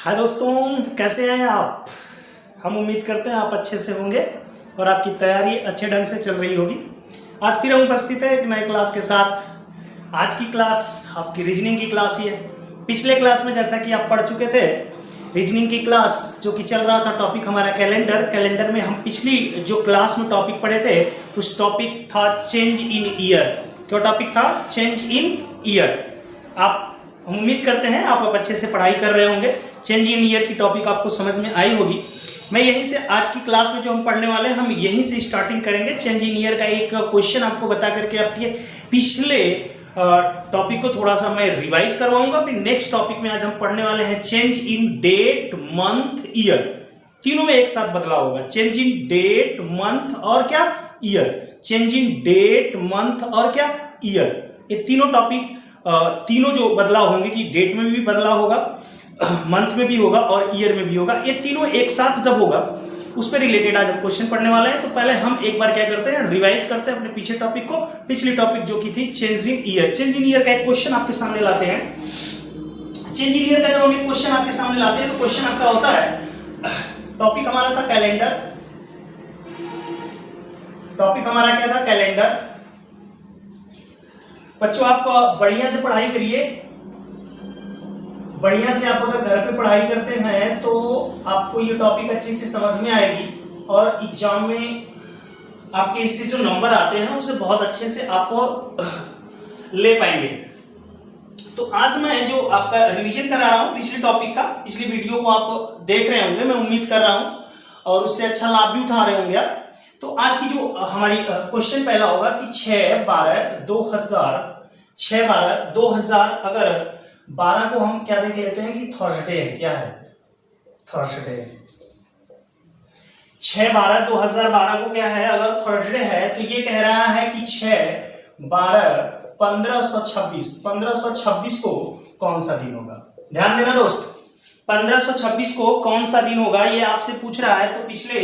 हाय दोस्तों, कैसे हैं आप। हम उम्मीद करते हैं आप अच्छे से होंगे और आपकी तैयारी अच्छे ढंग से चल रही होगी। आज फिर हम उपस्थित हैं एक नए क्लास के साथ। आज की क्लास आपकी रीजनिंग की क्लास ही है। पिछले क्लास में जैसा कि आप पढ़ चुके थे, रीजनिंग की क्लास जो कि चल रहा था, टॉपिक हमारा कैलेंडर में हम पिछली जो क्लास में टॉपिक पढ़े थे उस टॉपिक था चेंज इन ईयर। क्या टॉपिक था? Change in year. हम उम्मीद करते हैं आप अच्छे से पढ़ाई कर रहे होंगे। चेंज इन ईयर की टॉपिक आपको समझ में आई होगी। मैं यहीं से आज की क्लास में जो हम पढ़ने वाले हैं, हम यहीं से स्टार्टिंग करेंगे। चेंज इन ईयर का एक क्वेश्चन आपको बता करके आपके पिछले टॉपिक को थोड़ा सा मैं रिवाइज करवाऊंगा। फिर नेक्स्ट टॉपिक में आज हम पढ़ने वाले हैं change in date, month, year. तीनों में एक साथ बदलाव होगा। चेंज इन डेट, मंथ और क्या? Year. Change in date, month और क्या? ईयर। ये तीनों टॉपिक, तीनों जो बदलाव होंगे कि डेट में भी बदलाव होगा, मंथ में भी होगा और ईयर में भी होगा, ये तीनों एक साथ जब होगा उस पर रिलेटेड आज हम क्वेश्चन पढ़ने वाले हैं। तो पहले हम एक बार क्या करते हैं, रिवाइज करते हैं अपने पीछे टॉपिक को। पिछली टॉपिक जो की थी change in year. Change in year का एक क्वेश्चन आपके सामने लाते हैं। चेंज इन ईयर का जब हम एक क्वेश्चन आपके सामने लाते हैं तो क्वेश्चन आपका होता है, टॉपिक हमारा था कैलेंडर। टॉपिक हमारा क्या था? कैलेंडर। बच्चों आप बढ़िया से पढ़ाई करिए। बढ़िया से आप अगर घर पे पढ़ाई करते हैं तो आपको ये टॉपिक अच्छे से समझ में आएगी और एग्जाम में आपके इससे जो नंबर आते हैं उसे बहुत अच्छे से आप ले पाएंगे। तो आज मैं जो आपका रिवीजन करा रहा हूँ पिछले टॉपिक का, पिछली वीडियो को आप देख रहे होंगे, मैं उम्मीद कर रहा हूँ, और उससे अच्छा लाभ भी उठा रहे होंगे आप। तो आज की जो हमारी क्वेश्चन पहला होगा कि 6/12/2000 अगर 12 को हम क्या देख लेते हैं कि थर्सडे है। क्या है? थर्सडे। 6/12/2012 को क्या है? अगर थर्सडे है तो ये कह रहा है कि 6/12/1526 को कौन सा दिन होगा। ध्यान देना दोस्त, 1526 को कौन सा दिन होगा ये आपसे पूछ रहा है। तो पिछले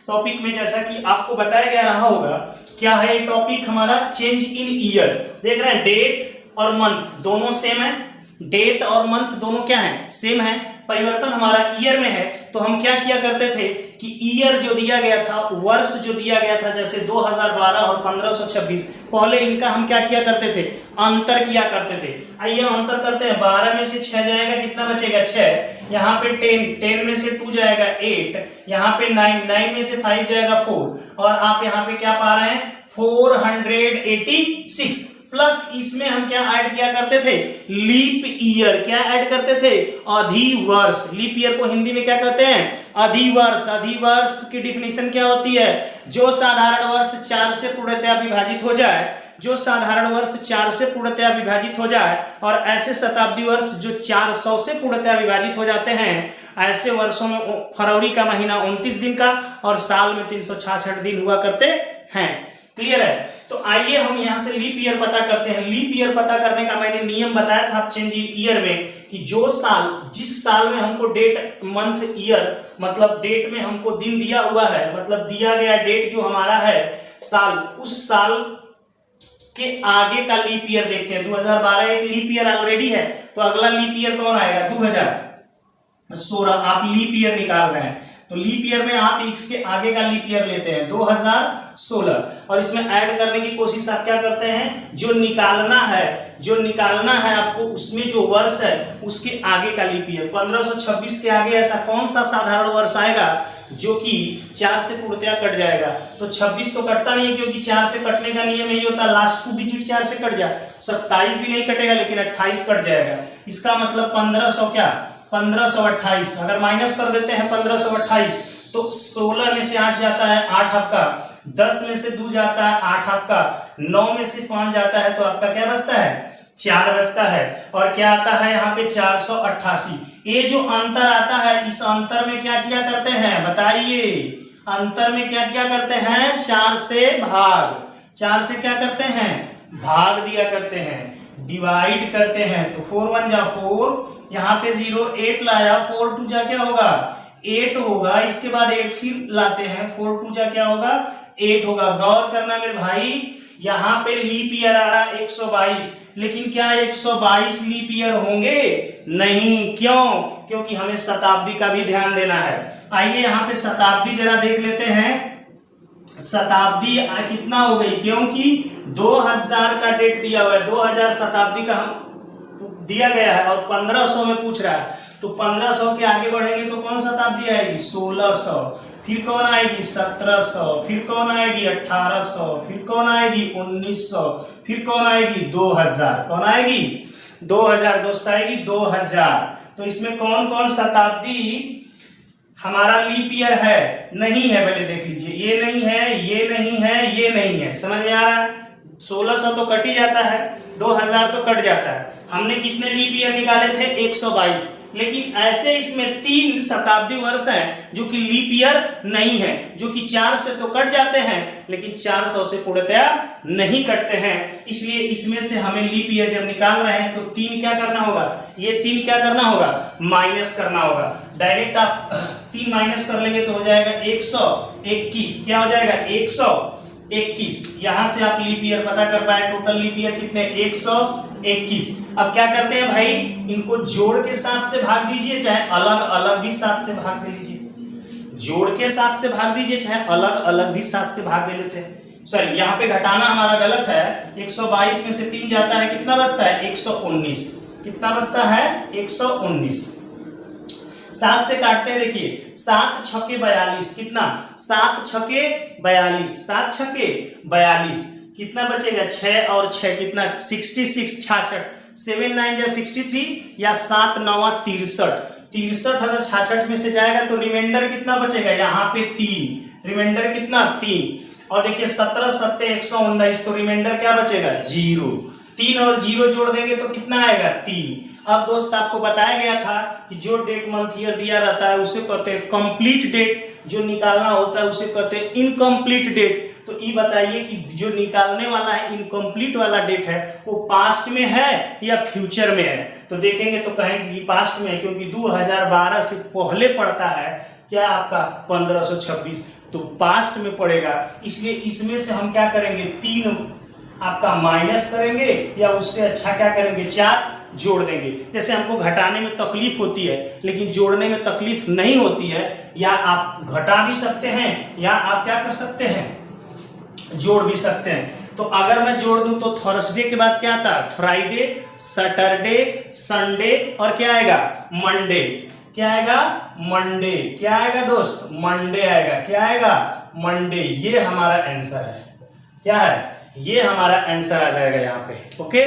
टॉपिक में जैसा कि आपको बताया गया रहा होगा, क्या है ये टॉपिक हमारा? Change in year. देख रहे हैं, डेट और मंथ दोनों सेम है। डेट और मंथ दोनों क्या है? सेम है। परिवर्तन हमारा ईयर में है। तो हम क्या किया करते थे कि ईयर जो दिया गया था, वर्ष जो दिया गया था, जैसे 2012 और 1526, पहले इनका हम क्या किया करते थे? अंतर किया करते थे। आइए अंतर करते हैं। 12 में से 6 जाएगा, कितना बचेगा? 6। यहाँ पे 10 में से 2 जाएगा 8, यहाँ पे 9 में से 5 जाएगा 4, और आप यहाँ पे क्या पा रहे हैं? 486 प्लस इसमें हम क्या ऐड किया करते थे? Leap year. क्या ऐड करते थे? अधिवर्ष। लीप ईयर को हिंदी में क्या कहते हैं? अधिवर्ष। अधिवर्ष की डिफिनीशन क्या होती है? जो साधारण वर्ष 4 से पूर्णतया विभाजित हो जाए, जो साधारण वर्ष 4 से पूर्णतया विभाजित हो जाए, और ऐसे शताब्दी वर्ष जो 400 से पूर्णतया विभाजित हो जाते हैं, ऐसे वर्षों में फरवरी का महीना 29 दिन का और साल में 366 दिन हुआ करते हैं। क्लियर है? तो आइए हम यहां से लीप ईयर पता करते हैं। लीप ईयर पता करने का मैंने नियम बताया था चेंज इन ईयर में कि जो साल, जिस साल में हमको डेट, मंथ, ईयर, मतलब डेट में हमको दिन दिया हुआ है, मतलब दिया गया डेट जो हमारा है साल, उस साल के आगे का लीप ईयर देखते हैं। 2012 एक लीप ईयर ऑलरेडी है, तो अगला लीप ईयर कौन आएगा? 2016। आप लीप ईयर निकाल रहे हैं तो लीप ईयर में आप इसके आगे का लीप ईयर लेते हैं 2016, और इसमें ऐड करने की कोशिश आप क्या करते हैं? जो निकालना है आपको, उसमें जो वर्ष है उसके आगे का लीप ईयर। 1526 के आगे ऐसा कौन सा साधारण वर्ष आएगा जो कि 4 से पूर्णतया कट जाएगा? तो 26 तो कटता नहीं, क्योंकि 4 से कटने का नियम यही होता है, लास्ट 2 डिजिट 4 से कट जाए। 27 भी नहीं कटेगा, लेकिन 28 कट जाएगा। इसका मतलब 1500 क्या? 1528। अगर माइनस कर देते हैं 1528 तो 16 में से 8 जाता है, 8 आपका, 10 में से 2 जाता है, 8 आपका, 9 में से 5 जाता है, तो आपका क्या बचता है? 4 बचता है। और क्या आता है यहाँ पे? 488। ये जो अंतर आता है, इस अंतर में क्या किया करते हैं? बताइए। अंतर में क्या किया करते हैं? 4 से भाग। 4 से क्या करते हैं? भाग दिया करते हैं, डिवाइड करते हैं। तो 4 1 जा 4, यहाँ पे 0 8 लाया, 4 2 जा क्या होगा? 8 होगा। इसके बाद 8 फिर लाते हैं, 4 2 जा क्या होगा? 8 होगा। गौर करना मेरे भाई, यहाँ पे लीप ईयर आ रहा है 122, लेकिन क्या 122 लीप ईयर होंगे? नहीं। क्यों? क्योंकि हमें शताब्दी का भी ध्यान देना है। आइए यहाँ पे शताब्दी जरा देख लेते हैं। शताब्दी कितना हो गई? क्योंकि 2000 का डेट दिया हुआ है, 2000 शताब्दी का दिया गया है और 1500 में पूछ रहा है, तो 1500 के आगे बढ़ेंगे तो कौन शताब्दी आएगी? 1600। फिर कौन आएगी? 1700। फिर कौन आएगी? 1800। फिर कौन आएगी? 1900। फिर कौन आएगी? 2000। कौन आएगी? 2000 दोस्त आएगी 2000। तो इसमें कौन कौन शताब्दी हमारा लीप ईयर है? नहीं है। पहले देख लीजिए, ये नहीं है, ये नहीं है, ये नहीं है। समझ में आ रहा है? 1600 तो कट ही जाता है, 2000 तो कट जाता है। हमने कितने लीप ईयर निकाले थे? 122। लेकिन ऐसे इसमें 3 शताब्दी वर्ष हैं जो कि लीप ईयर नहीं है, जो कि 4 से तो कट जाते हैं लेकिन 400 से पूर्णतया नहीं कटते हैं। इसलिए इसमें से हमें लीप ईयर जब निकाल रहे हैं तो 3 क्या करना होगा? ये 3 क्या करना होगा? माइनस करना होगा। डायरेक्ट आप 3 माइनस कर लेंगे तो हो जाएगा 121। क्या हो जाएगा? 121। यहां से आप लीप ईयर पता कर पाए। टोटल लीप ईयर कितने? 121। अब क्या करते हैं भाई? इनको जोड़ के 7 से भाग दीजिए, चाहे अलग अलग भी 7 से भाग दे लीजिए। जोड़ के 7 से भाग दीजिए, चाहे अलग अलग भी 7 से भाग दे लेते हैं। सॉरी, यहाँ पे घटाना हमारा गलत है। 122 में से 3 जाता है, कितना बचता है? 119। कितना बचता है? 119। 7 से काटते हैं, देखिए 7 छके 42। कितना? 7 छके 42। 7 छके 42। कितना बचेगा? 6 और 6 कितना? 66। 66। 7 9 जा 63 या 7 9 63। 63 अगर 66 में से जाएगा तो रिमाइंडर कितना बचेगा? यहाँ पे 3। रिमाइंडर कितना? 3। और देखिए 17 7 119, तो रिमाइंडर क्या बचेगा? 0। 3 और 0 जोड़ देंगे तो कितना आएगा? 3। अब दोस्त आपको बताया गया था कि जो डेट मंथ ईयर दिया रहता है उसे कहते हैं कंप्लीट डेट, जो निकालना होता है उसे कहते हैं इनकम्प्लीट डेट। तो ये बताइए कि जो निकालने वाला है इनकम्प्लीट वाला डेट है वो पास्ट में है या फ्यूचर में है? तो देखेंगे तो कहेंगे कि पास्ट में है, क्योंकि 2012 से पहले पड़ता है क्या आपका 1526, तो पास्ट में पड़ेगा। इसलिए इसमें से हम क्या करेंगे? 3 आपका माइनस करेंगे या उससे अच्छा क्या करेंगे? 4 जोड़ देंगे। जैसे हमको घटाने में तकलीफ होती है लेकिन जोड़ने में तकलीफ नहीं होती है, या आप घटा भी सकते हैं या आप क्या कर सकते हैं? जोड़ भी सकते हैं। तो अगर मैं जोड़ दूं तो थर्सडे के बाद क्या आता है? फ्राइडे, सैटरडे, संडे और क्या आएगा? मंडे। क्या आएगा? मंडे। क्या आएगा दोस्त? मंडे आएगा। क्या आएगा? मंडे। ये हमारा आंसर है। क्या है? ये हमारा आंसर आ जाएगा यहाँ पे। ओके,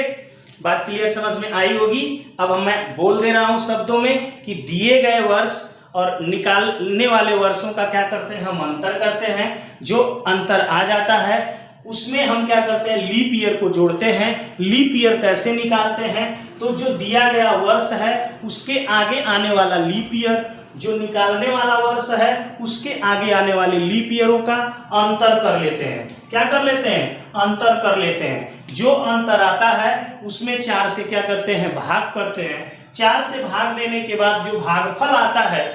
बात क्लियर समझ में आई होगी। अब मैं बोल दे रहा हूं शब्दों में कि दिए गए वर्ष और निकालने वाले वर्षों का क्या करते हैं? हम अंतर करते हैं। जो अंतर आ जाता है उसमें हम क्या करते हैं? लीप ईयर को जोड़ते हैं। लीप ईयर कैसे निकालते हैं? तो जो दिया गया वर्ष है उसके आगे आने वाला लीप ईयर, जो निकालने वाला वर्ष है उसके आगे आने वाले लीप ईयरों का अंतर कर लेते हैं। क्या कर लेते हैं? अंतर कर लेते हैं। जो अंतर आता है उसमें 4 से क्या करते हैं? भाग करते हैं। 4 से भाग देने के बाद जो भागफल आता है,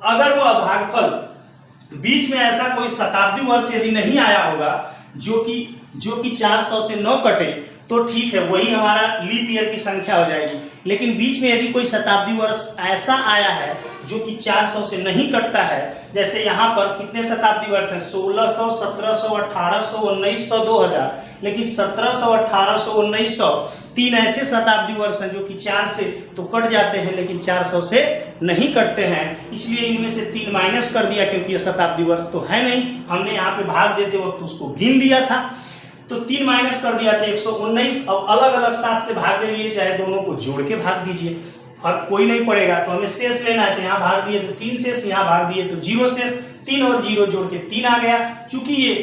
अगर वह भागफल बीच में ऐसा कोई शताब्दी वर्ष यदि नहीं आया होगा जो कि 400 से 9 कटे तो ठीक है, वही हमारा लीप ईयर की संख्या हो जाएगी। लेकिन बीच में यदि कोई शताब्दी वर्ष ऐसा आया है जो कि 400 से नहीं कटता है, जैसे यहाँ पर कितने शताब्दी वर्ष हैं? 1600, 1700, 1800, 1900, 2000। लेकिन 1700, 1800, 1900 3 ऐसे शताब्दी वर्ष हैं जो कि 4 से तो कट जाते हैं लेकिन 400 से नहीं कटते हैं। इसलिए इनमें से 3 माइनस कर दिया, क्योंकि ये शताब्दी वर्ष तो है नहीं। हमने यहाँ पे भाग देते वक्त उसको गिन दिया था, तो 3 माइनस कर दिया था 119। और अलग अलग 7 से भाग दे लिए, चाहे दोनों को जोड़ के भाग दीजिए, फर्क कोई नहीं पड़ेगा। तो हमें शेष लेना है, तो यहाँ भाग दिए तो 3 शेष, यहाँ भाग दिए तो 0 शेष। 3 और 0 जोड़ के 3 आ गया। चूंकि ये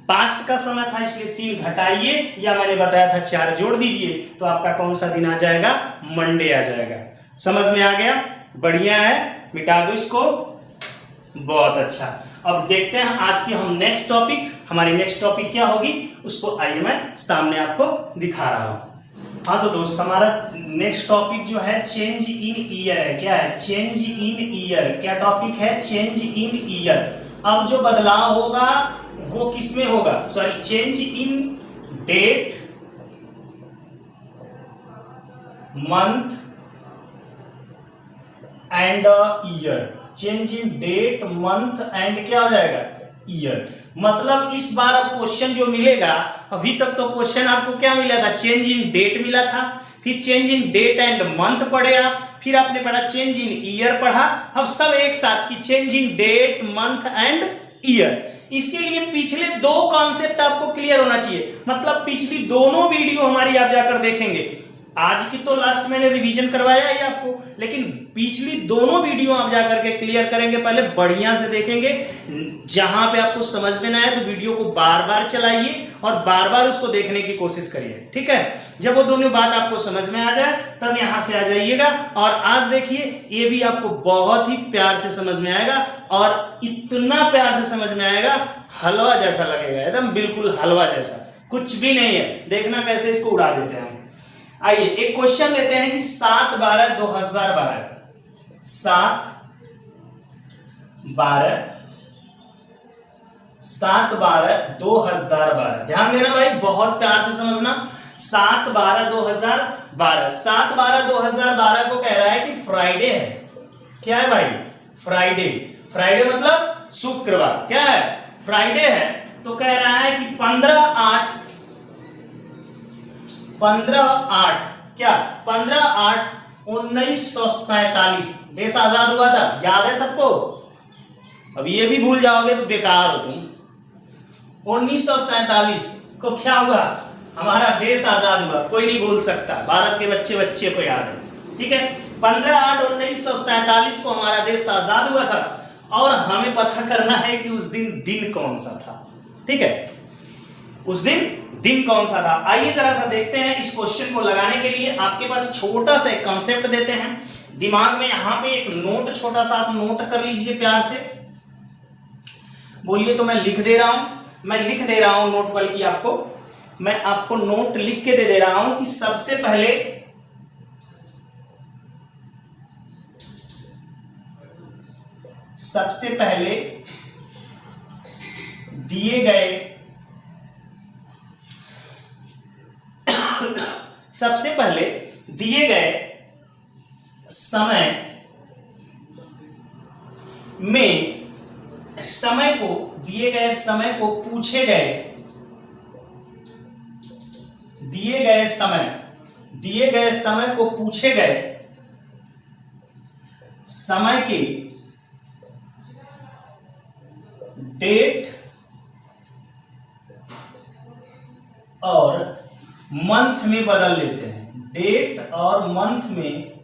पास्ट का समय था इसलिए 3 घटाइए, या मैंने बताया था 4 जोड़ दीजिए, तो आपका कौन सा दिन आ जाएगा? मंडे आ जाएगा। समझ में आ गया? बढ़िया है, मिटा दो इसको। बहुत अच्छा। अब देखते हैं आज की हम नेक्स्ट टॉपिक, हमारी नेक्स्ट टॉपिक क्या होगी उसको आइए मैं सामने आपको दिखा रहा हूं। हाँ तो दोस्त, हमारा नेक्स्ट टॉपिक जो है चेंज इन ईयर है। क्या है? Change in year. क्या टॉपिक है? Change in year. अब जो बदलाव होगा वो किस में होगा? Sorry, change in date month and year, change in date month and क्या हो जाएगा, ईयर। मतलब इस बार अब क्वेश्चन जो मिलेगा, अभी तक तो क्वेश्चन आपको क्या मिला था, चेंज इन डेट मिला था, फिर change in date and month पढ़े आप, फिर आपने पढ़ा चेंज इन ईयर पढ़ा, अब सब एक साथ की change in date month and year. इसके लिए पिछले दो कॉन्सेप्ट आपको क्लियर होना चाहिए, मतलब पिछली दोनों वीडियो हमारी आप जाकर देखेंगे। आज की तो लास्ट मैंने रिवीजन करवाया है आपको, लेकिन पिछली दोनों वीडियो आप जाकर के क्लियर करेंगे, पहले बढ़िया से देखेंगे। जहां पे आपको समझ में ना आए तो वीडियो को बार बार चलाइए और बार बार उसको देखने की कोशिश करिए, ठीक है। जब वो दोनों बात आपको समझ में आ जाए तब यहां से आ जाइएगा। और आज देखिए ये भी आपको बहुत ही प्यार से समझ में आएगा, और इतना प्यार से समझ में आएगा हलवा जैसा लगेगा, एकदम बिल्कुल हलवा जैसा, कुछ भी नहीं है। देखना कैसे इसको उड़ा देते हैं। आइए एक क्वेश्चन लेते हैं कि 7/12/2012, 7/12/2012। ध्यान देना भाई, बहुत प्यार से समझना। 7/12/2012, 7/12/2012 को कह रहा है कि फ्राइडे है। क्या है भाई, फ्राइडे। फ्राइडे मतलब शुक्रवार, क्या है, फ्राइडे है। तो कह रहा है कि 15/8 क्या 15/8/1947 देश आजाद हुआ था, याद है सबको। अब ये भी भूल जाओगे तो बेकार हो तुम। 1947 को क्या हुआ, हमारा देश आजाद हुआ, कोई नहीं भूल सकता, भारत के बच्चे बच्चे को याद है, ठीक है। 15/8/1947 को हमारा देश आजाद हुआ था, और हमें पता करना है कि उस दिन कौन सा था, ठीक है, उस दिन कौन सा था। आइए जरा सा देखते हैं। इस क्वेश्चन को लगाने के लिए आपके पास छोटा सा एक कॉन्सेप्ट देते हैं दिमाग में। यहां पे एक नोट छोटा सा आप नोट कर लीजिए प्यार से, बोलिए तो मैं लिख दे रहा हूं, मैं लिख दे रहा हूं नोट, बल्कि आपको मैं आपको नोट लिख के दे रहा हूं कि सबसे पहले दिए गए समय में दिए गए समय को पूछे गए समय के डेट और मंथ में बदल लेते हैं, डेट और मंथ में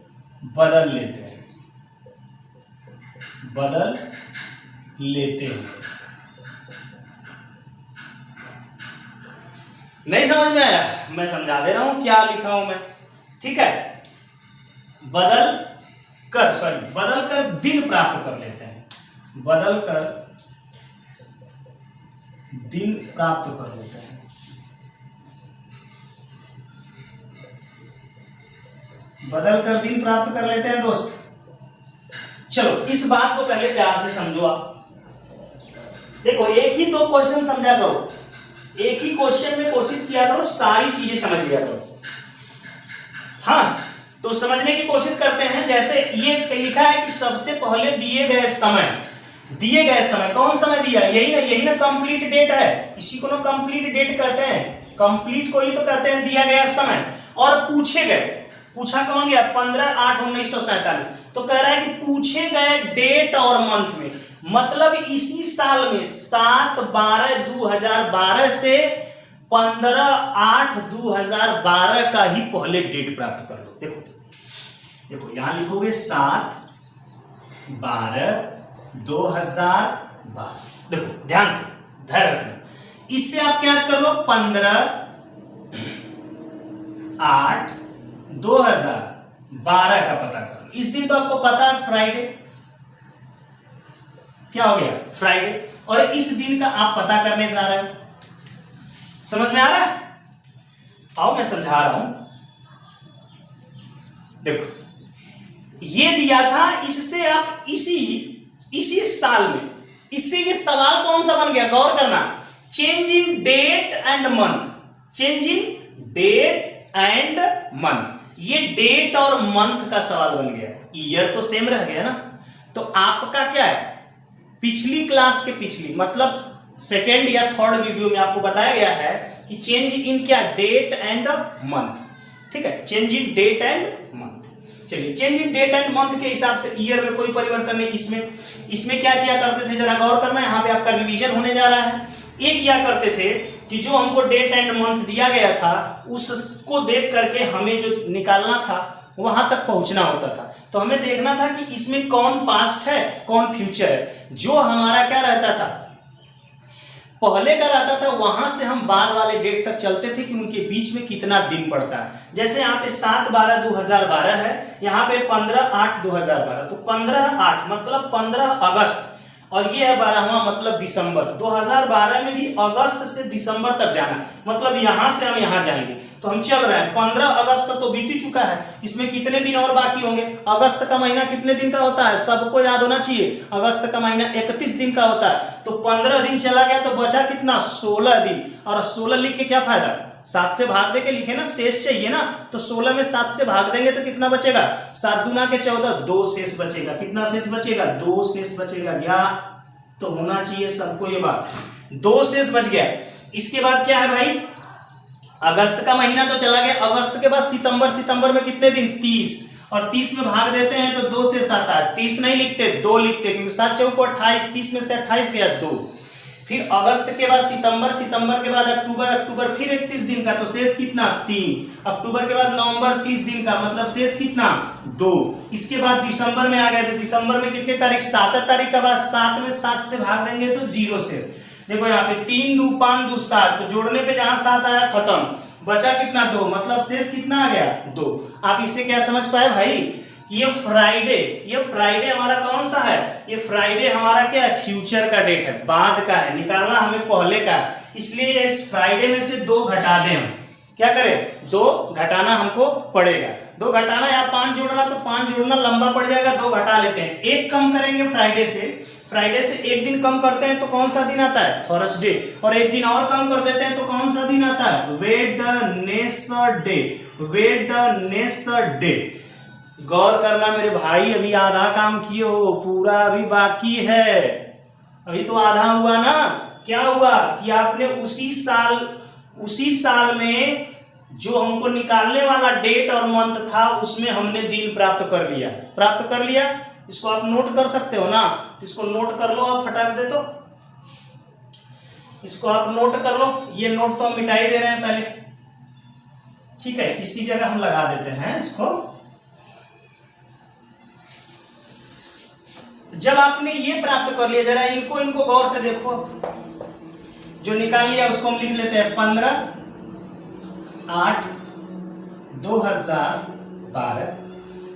बदल लेते हैं। नहीं समझ में आया, मैं समझा दे रहा हूं क्या लिखा हूं मैं, ठीक है। बदल कर दिन प्राप्त कर लेते हैं, बदल कर दिन प्राप्त कर लेते हैं। दोस्त चलो इस बात को पहले प्यार से समझो। आप देखो, एक ही दो क्वेश्चन समझा करो, एक ही क्वेश्चन में कोशिश किया करो सारी चीजें समझ लिया करो। हाँ, तो समझने की कोशिश करते हैं। जैसे ये लिखा है कि सबसे पहले दिए गए समय, कौन समय दिया, यही ना कंप्लीट डेट है, इसी को ना कंप्लीट डेट कहते हैं, कंप्लीट को ही तो कहते हैं दिया गया समय। और पूछे गए, पूछा कौन गया, 15/8/1947। तो कह रहा है कि पूछे गए डेट और मंथ में, मतलब इसी साल में 7/12/2012 से 15/8/2012 का ही पहले डेट प्राप्त कर लो। देखो यहां लिखोगे 7/12/2012। देखो ध्यान से, धैर्य रखना, इससे आप क्या याद कर लो, 15/8/2012 का पता करो। इस दिन तो आपको पता है फ्राइडे, क्या हो गया, फ्राइडे। और इस दिन का आप पता करने जा रहे हो, समझ में आ रहा है। आओ मैं समझा रहा हूं। देखो ये दिया था, इससे आप इसी साल में, इससे ये सवाल कौन सा बन गया, गौर करना, change in date and month, ये डेट और मंथ का सवाल बन गया, ईयर तो सेम रह गया ना। तो आपका क्या है, पिछली क्लास के पिछली मतलब सेकेंड या थर्ड वीडियो में आपको बताया गया है कि चेंज इन क्या, डेट एंड मंथ, ठीक है, change in date and month. चलिए, change in date and month के हिसाब से ईयर में कोई परिवर्तन नहीं। इसमें क्या किया करते थे, जरा गौर करना, यहाँ पे आपका रिवीजन होने जा रहा है। एक किया करते थे कि जो हमको डेट एंड मंथ दिया गया था उसको देख करके हमें जो निकालना था वहां तक पहुंचना होता था। तो हमें देखना था कि इसमें कौन पास्ट है कौन फ्यूचर है। जो हमारा क्या रहता था, पहले का रहता था, वहां से हम बाद वाले डेट तक चलते थे कि उनके बीच में कितना दिन पड़ता है। जैसे यहाँ पे 7/12/2012 है, यहाँ पे 15/8/2012, तो 15/8 मतलब 15 अगस्त, और ये है 12वां मतलब दिसंबर। 2012 में भी अगस्त से दिसंबर तक जाना, मतलब यहां से हम यहां जाएंगे। तो हम चल रहे हैं, 15 अगस्त तो बीत ही चुका है, इसमें कितने दिन और बाकी होंगे। अगस्त का महीना कितने दिन का होता है, सबको याद होना चाहिए, अगस्त का महीना 31 दिन का होता है। तो 15 दिन चला गया तो बचा कितना, 16 दिन। और 16 लिख के क्या फायदा, 7 से भाग दे के लिखे ना, शेष चाहिए ना, तो 16 में 7 से भाग देंगे तो कितना बचेगा, 7 दूना के 14, 2 शेष बचेगा। कितना शेष बचेगा, 2 शेष बचेगा। क्या तो होना चाहिए सबको ये बात, 2 शेष बच गया। इसके बाद क्या है भाई, अगस्त का महीना तो चला गया, अगस्त के बाद सितंबर, सितंबर में कितने दिन, 30, और 30 में भाग देते हैं तो 2 शेष आता है। 30 नहीं लिखते, 2 लिखते, क्योंकि 7 चौको 28, 30 में से 28 गया 2। फिर अगस्त के बाद सितंबर, सितंबर के बाद अक्टूबर, अक्टूबर फिर 31 दिन का, तो शेष कितना, 3। अक्टूबर के बाद नवंबर 30 दिन का, मतलब शेष कितना, 2। इसके बाद दिसंबर में आ गए, तो दिसंबर में कितनी तारीख, 7 तारीख के बाद 7 में 7 से भाग देंगे तो 0 शेष। देखो यहाँ पे 3 2 5 2 7, तो जोड़ने पे जहां 7 आया खत्म, बचा कितना, 2, मतलब शेष कितना आ गया, 2। आप इसे क्या समझ पाए भाई, ये फ्राइडे हमारा कौन सा है, ये फ्राइडे हमारा क्या है, फ्यूचर का डेट है, बाद का है, निकालना हमें पहले का। इसलिए इस फ्राइडे में से 2 घटा दें, हम क्या करें, 2 घटाना हमको पड़ेगा। 2 घटाना या 5 जोड़ना, तो 5 जोड़ना लंबा पड़ जाएगा, 2 घटा लेते हैं। 1 कम करेंगे फ्राइडे से 1 दिन कम करते हैं तो कौन सा दिन आता है, थर्सडे, और 1 दिन और कम कर देते हैं तो कौन सा दिन आता है, वेडनेसडे। गौर करना मेरे भाई, अभी आधा काम किए हो, पूरा अभी बाकी है, अभी तो आधा हुआ ना। क्या हुआ कि आपने उसी साल में जो हमको निकालने वाला डेट और मंथ था उसमें हमने दिन प्राप्त कर लिया। इसको आप नोट कर सकते हो ना, इसको नोट कर लो आप, फटाक दे, तो इसको आप नोट कर लो। ये नोट तो हम मिटा ही दे रहे हैं पहले, ठीक है, इसी जगह हम लगा देते हैं इसको। जब आपने ये प्राप्त कर लिया, जरा इनको गौर से देखो, जो निकाल लिया उसको हम लिख लेते हैं 15/8/2012।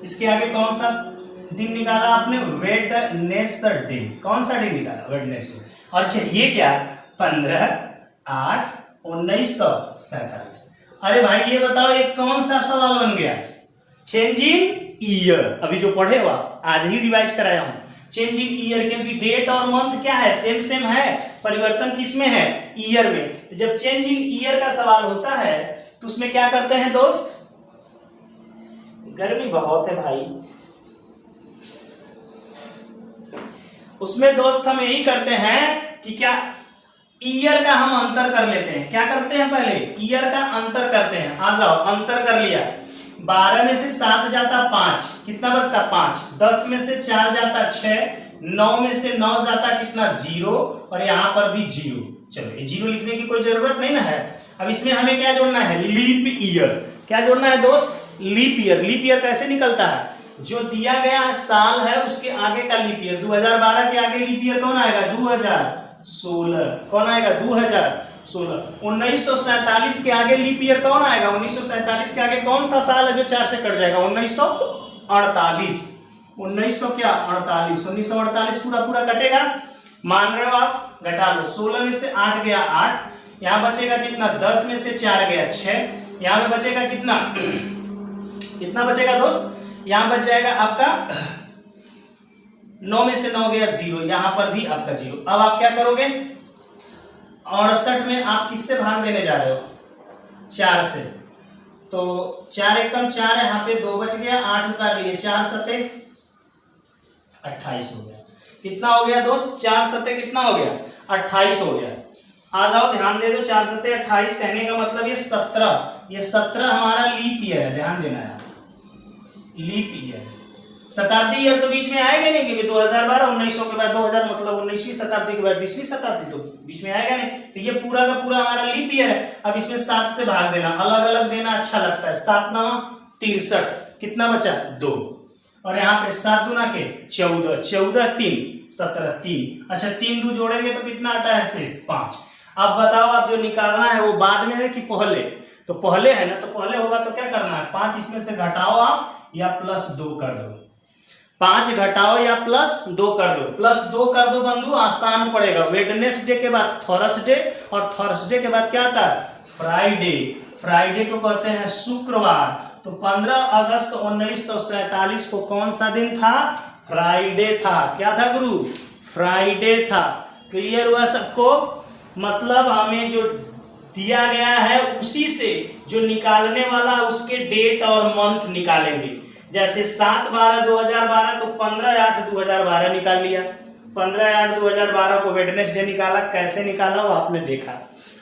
इसके आगे कौन सा दिन निकाला आपने, वेडनेसडे। कौन सा दिन निकाला, वेडनेसडे। और चलिए क्या, 15/8/1947। अरे भाई ये बताओ, एक कौन सा सवाल बन गया, चेंज इन ईयर। अभी जो पढ़े हो आप, आज ही रिवाइज कराया हूं, चेंज इन ईयर, क्योंकि डेट और मंथ क्या है, सेम है, परिवर्तन किसमें है, ईयर में। तो जब चेंज इन ईयर का सवाल होता है तो उसमें क्या करते हैं दोस्त, गर्मी बहुत है भाई, उसमें दोस्त हम यही करते हैं कि क्या, ईयर का हम अंतर कर लेते हैं। क्या करते हैं, पहले ईयर का अंतर करते हैं। आ जाओ, अंतर कर लिया, 12 में से 7 जाता 5, कितना बचता 5। 10 में से 4 जाता 6, 9 में से 9 जाता कितना 0, और यहाँ पर भी 0। चलो ये 0 लिखने की कोई जरूरत नहीं ना है। अब इसमें हमें क्या जोड़ना है, लीप ईयर। क्या जोड़ना है दोस्त, लीप ईयर। लीप ईयर कैसे निकलता है, जो दिया गया साल है उसके आगे का लीप ईयर। 2012 के आगे लीप ईयर कौन आएगा, 2016। कौन आएगा, 2016। 1947 के आगे लीप ईयर कौन आएगा, 1947 के आगे कौन सा साल है जो 4 से कट जाएगा, 1948। 1948 पूरा कटेगा, मान रहे हो आप, घटा लो। 16 में से 8 गया 8, यहां बचेगा कितना, 10 में से 4 गया 6, यहां में बचेगा कितना बचेगा दोस्त, यहां बच जाएगा आपका 9 में से 9 गया 0, यहां पर भी आपका 0। अब आप क्या करोगे, 68 में आप किससे भाग देने जा रहे हो, 4 से। तो 4 एकम 4, यहाँ पे 2 बच गया, 8 उतार लिए, 4 सते 28 हो गया। कितना हो गया दोस्त? 4 सते कितना हो गया? 28 हो गया। आ जाओ, ध्यान दे दो, 4 सते 28 कहने का मतलब ये 17 हमारा लीप ईयर है, ध्यान देना है, लीप ईयर। शताब्दी ईयर तो बीच में आएगा नहीं, क्योंकि 2012 1900 के बाद 2000 मतलब 19वीं शताब्दी के बाद 20वीं शताब्दी तो बीच में आएगा नहीं। तो ये पूरा का पूरा हमारा लीप ईयर है। अब इसमें 7 से भाग देना, अलग अलग देना अच्छा लगता है। 7 9 63, कितना बचा? 2, और यहाँ पे 7 दूना के 14, 14 3 17 3। अच्छा 3 2 जोड़ेंगे तो कितना आता है? शेष 5। अब बताओ, आप जो निकालना है वो बाद में है कि पहले? तो पहले है ना, तो पहले होगा तो क्या करना है? 5 इसमें से घटाओ आप या +2 कर दो। 5 घटाओ या +2 कर दो। +2 कर दो बंधु, आसान पड़ेगा। वेडनेसडे के बाद थर्सडे, और थर्सडे के बाद क्या आता है? फ्राइडे। फ्राइडे को कहते हैं शुक्रवार। तो 15 अगस्त 1947 को कौन सा दिन था? फ्राइडे था। क्या था गुरु? फ्राइडे था। क्लियर हुआ सबको? मतलब हमें जो दिया गया है उसी से जो निकालने वाला उसके डेट और मंथ निकालेंगे। जैसे 7/12/2012 तो 15/8/2012 निकाल लिया। 15/8/2012 को वेडनेसडे निकाला। कैसे निकाला वो आपने देखा।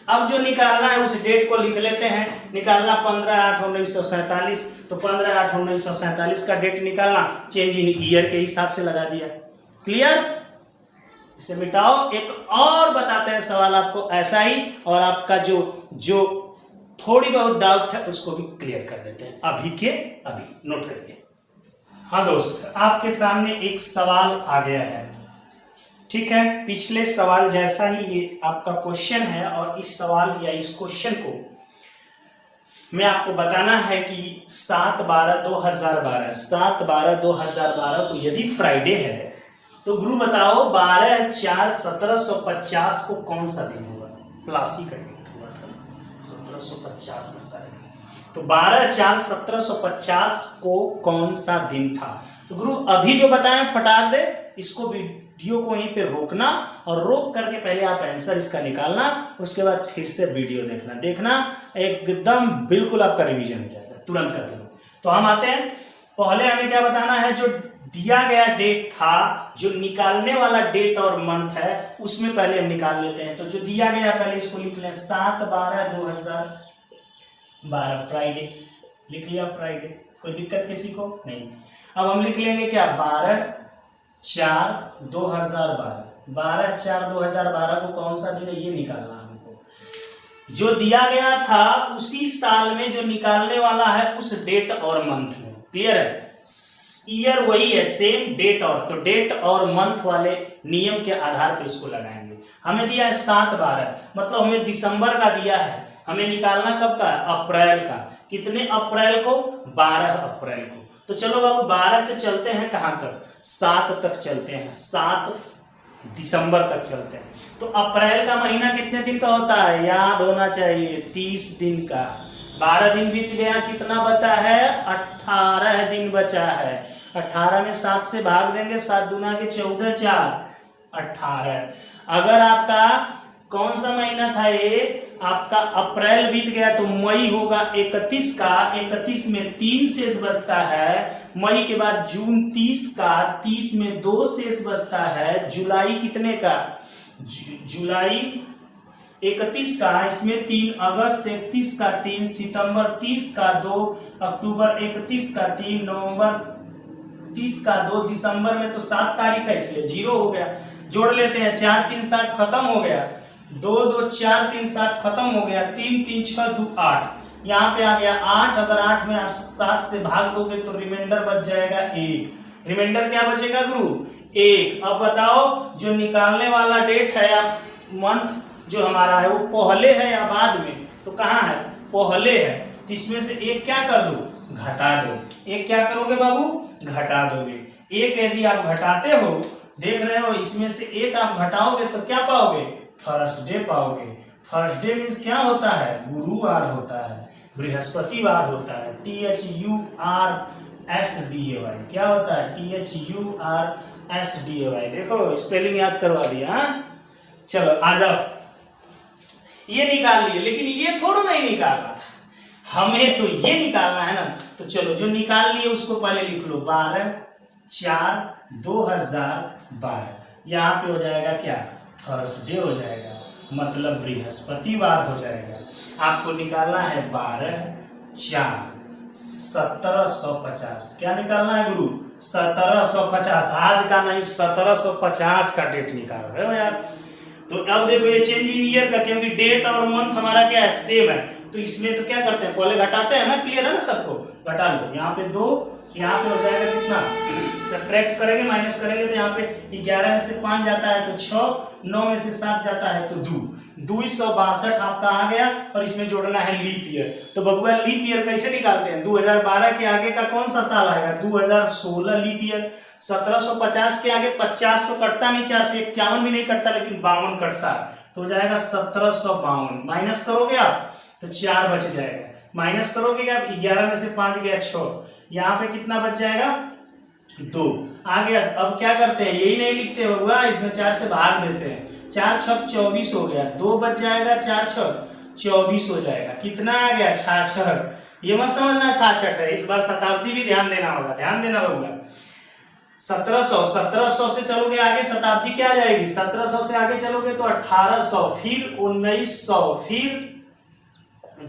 अब जो निकालना है उस डेट को लिख लेते हैं। निकालना 15/8/1947, तो 15/8/1947 का डेट निकालना, चेंज इन ईयर के हिसाब से लगा दिया। क्लियर? इसे मिटाओ। एक और बताते हैं सवाल आपको ऐसा ही, और आपका जो थोड़ी बहुत डाउट है उसको भी क्लियर कर देते हैं अभी के अभी। नोट करिए। हाँ दोस्त, आपके सामने एक सवाल आ गया है, ठीक है? पिछले सवाल जैसा ही ये आपका क्वेश्चन है, और इस सवाल या इस क्वेश्चन को मैं आपको बताना है कि 7/12/2012 को यदि फ्राइडे है तो गुरु बताओ 12/4/1750 को कौन सा दिन होगा? प्लासी का डेट हुआ था 1750 में शायद। तो 12/4/1750 को कौन सा दिन था? तो गुरु अभी जो बताएं फटाक दे, इसको वीडियो को वहीं पे रोकना, और रोक करके पहले आप आंसर इसका निकालना, उसके बाद फिर से वीडियो देखना एकदम बिल्कुल आपका रिवीजन हो जाएगा तुरंत का तुरंत। तो हम आते हैं, पहले हमें क्या बताना है? जो दिया गया डेट था, जो निकालने वाला डेट और मंथ है, उसमें पहले हम निकाल लेते हैं। तो जो दिया गया पहले इसको लिख लें, 7/12/2012 फ्राइडे। लिख लिया फ्राइडे, कोई दिक्कत किसी को नहीं। अब हम लिख लेंगे क्या? 12/4/2012। 12/4/2012 को कौन सा दिन है ये निकालना हमको। जो दिया गया था उसी साल में जो निकालने वाला है उस डेट और मंथ में। क्लियर है? ईयर वही है, सेम डेट, और तो डेट और मंथ वाले नियम के आधार पर इसको लगाएंगे। हमें दिया है 7/12, मतलब हमें दिसंबर का दिया है। हमें निकालना कब का? अप्रैल का। कितने अप्रैल को? 12 अप्रैल को। तो चलो बाबू 12 से चलते हैं कहाँ तक? 7 तक चलते हैं, 7 दिसंबर तक चलते हैं। तो अप्रैल का महीना कितने दिन का होता है? याद होना चाहिए, 30 दिन का। 12 दिन बीच गया, कितना बचा है? 18 दिन बचा है। 18 में 7 से भाग देंगे, 7 दूना के 14 4 18। अगर आपका कौन सा महीना था ये? आपका अप्रैल बीत गया तो मई होगा 31 का। 31 में 3 शेष बचता है। मई के बाद जून 30 का, 30 में 2 शेष बचता है। जुलाई कितने का? जुलाई 31 का, इसमें 3, अगस्त 31 का 3, सितंबर 30 का 2, अक्टूबर 31 का 3, नवंबर 30 का 2, दिसंबर में तो 7 तारीख है इसलिए 0 हो गया। जोड़ लेते हैं, 4 3 7 खत्म हो गया, 2 2 4 3 7 खत्म हो गया, 3 3 6 2 8, यहाँ पे आ गया 8। अगर 8 में आप 7 से भाग दोगे तो रिमाइंडर बच जाएगा 1। रिमाइंडर क्या बचेगा गुरु? 1। अब बताओ जो निकालने वाला डेट है या मंथ जो हमारा है वो पहले है या बाद में? तो कहाँ है? पहले है। तो इसमें से 1 क्या कर दो? घटा दो। 1 क्या करोगे बाबू? घटा दोगे। 1 यदि आप घटाते हो, देख रहे हो, इसमें से 1 आप घटाओगे तो क्या पाओगे? थर्सडे पाओगे। थर्सडे मीन्स क्या होता है? गुरुवार होता है, बृहस्पतिवार होता है। THURSDAY क्या होता है? THURSDAY। देखो स्पेलिंग याद करवा दिया। चलो आ जाओ, ये निकाल लिए, लेकिन ये थोड़ा नहीं निकालना था। हमें तो ये निकालना है ना, तो चलो जो निकाल लिए उसको पहले लिख लो, 12/4/2012। यहाँ पे हो जाएगा क्या, थर्सडे हो जाएगा, मतलब बृहस्पतिवार हो जाएगा। आपको निकालना है 12/4/1750। क्या निकालना है गुरु, 1750। आज का नहीं, 1750 का डेट निकाल रहे हो यार। तो अब देखो ये चेंज इन ईयर का, क्योंकि डेट और मंथ हमारा क्या है, सेम है, तो इसमें तो क्या करते हैं, पहले घटाते हैं ना, क्लियर है ना सबको, घटा लो। यहाँ पे 2, यहाँ पे हो जाएगा कितना, सब्ट्रैक्ट करेंगे, माइनस करेंगे, तो यहाँ पे 11 में से 5 जाता है तो 6, 9 में से 7 जाता है तो 262 आपका आ गया। और इसमें जोड़ना है लीप ईयर। तो बबुआ लीप ईयर कैसे निकालते हैं, 2012 के आगे का कौन सा साल आएगा, 2016 लीप ईयर। 1750 के आगे 50 तो कटता नहीं, 4 से 51 भी नहीं कटता, लेकिन 52 कटता है, तो हो जाएगा 1752। माइनस करोगे आप तो 4 बच जाएगा, माइनस करोगे आप 11 में से 5 गया 6, यहाँ पे कितना बच जाएगा 2 आ गया। अब क्या करते हैं, यही नहीं लिखते बबुआ, इसमें 4 से भाग देते हैं, 4 छक 24 हो गया, 2 बच जाएगा, 4 छक 24 हो जाएगा, कितना आ गया 66। ये मत समझना 66 है, इस बार शताब्दी भी ध्यान देना होगा, ध्यान देना होगा। 1700 से चलोगे आगे शताब्दी क्या आ जाएगी, 1700 से आगे चलोगे तो 1800, फिर 1900, फिर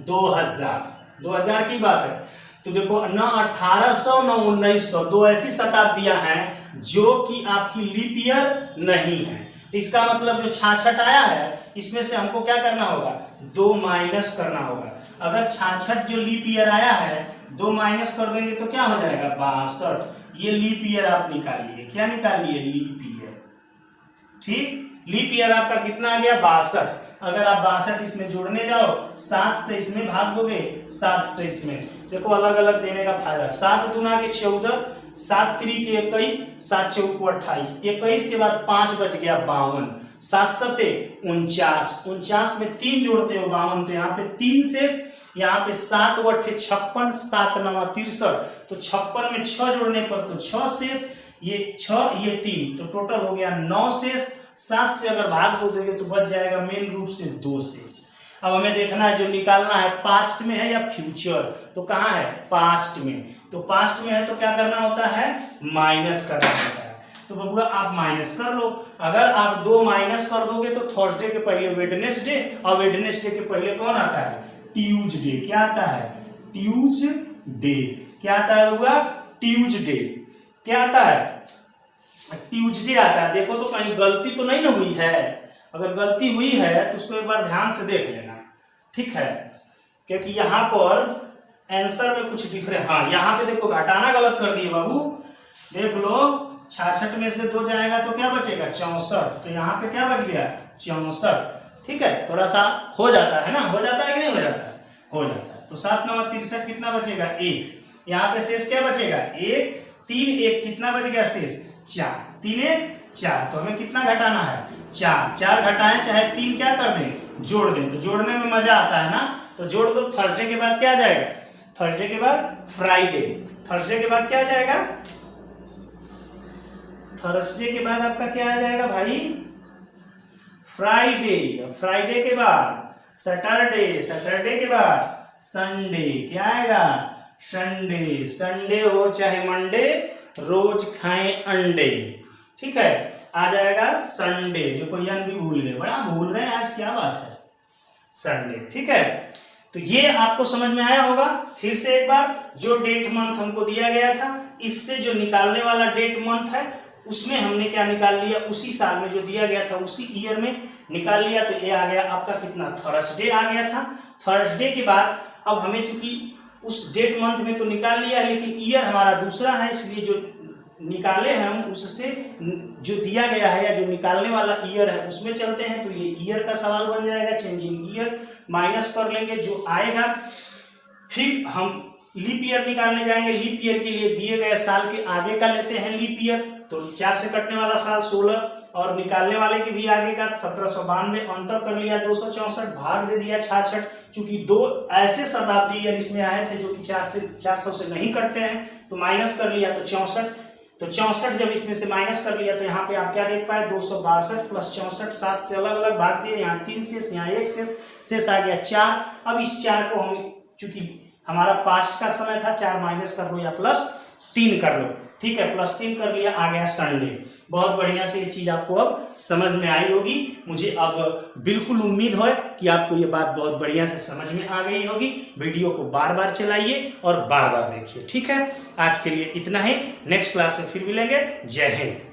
2000 की बात है। तो देखो ना 1800 ना 1900, 2 ऐसी शताब्दियां हैं जो कि आपकी लीप ईयर नहीं है। तो इसका मतलब जो 66 आया है, इसमें से हमको क्या करना होगा, 2 माइनस करना होगा। अगर 66 जो लीप ईयर आया है, 2 माइनस कर देंगे तो क्या हो जाएगा 62। ये लीप ईयर आप निकालिए, क्या निकालिए, लीप ईयर। ठीक, लीप ईयर आपका कितना आ गया 62। अगर आप 62 इसमें जोड़ने जाओ, 7 से इसमें भाग दोगे, 7 से इसमें, देखो अलग अलग देने का फायदा। 7 दूना के 14, 7 3 के 21, 7 चौक 28, 21 के बाद 5 बच गया 52, 7 सते 49, 49 में 3 जोड़ते हो 52, तो यहाँ पे 3 शेष, यहाँ पे 7 × 8 56, 7 9 63, तो 56 में 6 जोड़ने पर तो 6 शेष, ये 6 ये 3, तो टोटल हो गया 9 शेष। 7 से अगर भाग दो देंगे तो बच जाएगा मेन रूप से 2 शेष। अब हमें देखना है जो निकालना है पास्ट में है या फ्यूचर, तो कहाँ है, पास्ट में। तो पास्ट में है तो क्या करना होता है, माइनस करना होता है। तो बबुआ आप माइनस कर लो। अगर आप 2 माइनस कर दोगे तो थर्सडे के पहले वेडनेसडे, और वेडनेसडे के पहले कौन आता है, ट्यूसडे। क्या आता है, ट्यूसडे। क्या आता है बबुआ, ट्यूसडे। क्या आता है, ट्यूसडे आता है। देखो तो कहीं गलती तो नहीं ना हुई है, अगर गलती हुई है तो उसको एक बार ध्यान से देख लेना, ठीक है, क्योंकि यहाँ पर आंसर में कुछ डिफरेंस, हाँ यहाँ पे देखो घटाना गलत कर दिए बाबू, देख लो 66 में से 2 जाएगा तो क्या बचेगा 64, तो यहाँ पे क्या बच गया 64, ठीक है। थोड़ा सा हो जाता है ना, हो जाता है कि नहीं हो जाता है, हो जाता है। तो 7 9 63 कितना बचेगा 1, यहाँ पे शेष क्या बचेगा 1, 3 1 कितना बच गया शेष 4, 3 1 4, तो हमें कितना घटाना है 4, 4 घटाएं चाहे 3 क्या कर दें जोड़ दें, तो जोड़ने में मजा आता है ना, तो जोड़ दो। थर्सडे के बाद क्या आ जाएगा, थर्सडे के बाद फ्राइडे, थर्सडे के बाद क्या आ जाएगा, थर्सडे के बाद आपका क्या आ जाएगा भाई फ्राइडे, फ्राइडे के बाद सैटरडे, सैटरडे के बाद संडे, क्या आएगा संडे, संडे हो चाहे मंडे, रोज खाएं अंडे, ठीक है, आ जाएगा संडे। देखो यन भी भूल गए, बड़ा भूल रहे हैं आज, क्या बात है, संडे, ठीक है। तो ये आपको समझ में आया होगा। फिर से एक बार, जो डेट मंथ हमको दिया गया था, इससे जो निकालने वाला डेट मंथ है उसमें हमने क्या निकाल लिया, उसी साल में जो दिया गया था उसी ईयर में निकाल लिया। तो ये आ गया आपका कितना, थर्सडे आ गया था। थर्सडे के बाद अब हमें चूंकि उस डेट मंथ में तो निकाल लिया है, लेकिन ईयर हमारा दूसरा है, इसलिए जो निकाले हैं हम उससे जो दिया गया है या जो निकालने वाला ईयर है उसमें चलते हैं। तो ये ईयर का सवाल बन जाएगा, चेंज इन ईयर, माइनस कर लेंगे जो आएगा, फिर हम लीप ईयर निकालने जाएंगे। लीप ईयर के लिए दिए गए साल के आगे का लेते हैं लीप ईयर, तो 4 से कटने वाला साल 16, और निकालने वाले के भी आगे का 1792, अंतर कर लिया 264, भाग दे दिया 66, चूंकि 2 ऐसे शताब्दी ईयर इसमें आए थे जो कि 400 से नहीं कटते हैं, तो माइनस कर लिया तो 64। तो 64 जब इसमें से माइनस कर लिया तो यहाँ पे आप क्या देख पाए 262 प्लस 64, 7 से अलग अलग भाग दिए, यहाँ 3 शेष, यहाँ 1 शेष, शेष आ गया 4। अब इस 4 को हम चूंकि हमारा पास्ट का समय था, 4 माइनस कर लो या +3 कर लो, ठीक है, +3 कर लिया, आ गया संडे। बहुत बढ़िया से ये चीज आपको अब समझ में आई होगी। मुझे अब बिल्कुल उम्मीद है कि आपको ये बात बहुत बढ़िया से समझ में आ गई होगी। वीडियो को बार बार चलाइए और बार बार देखिए, ठीक है। आज के लिए इतना ही, नेक्स्ट क्लास में फिर मिलेंगे। जय हिंद।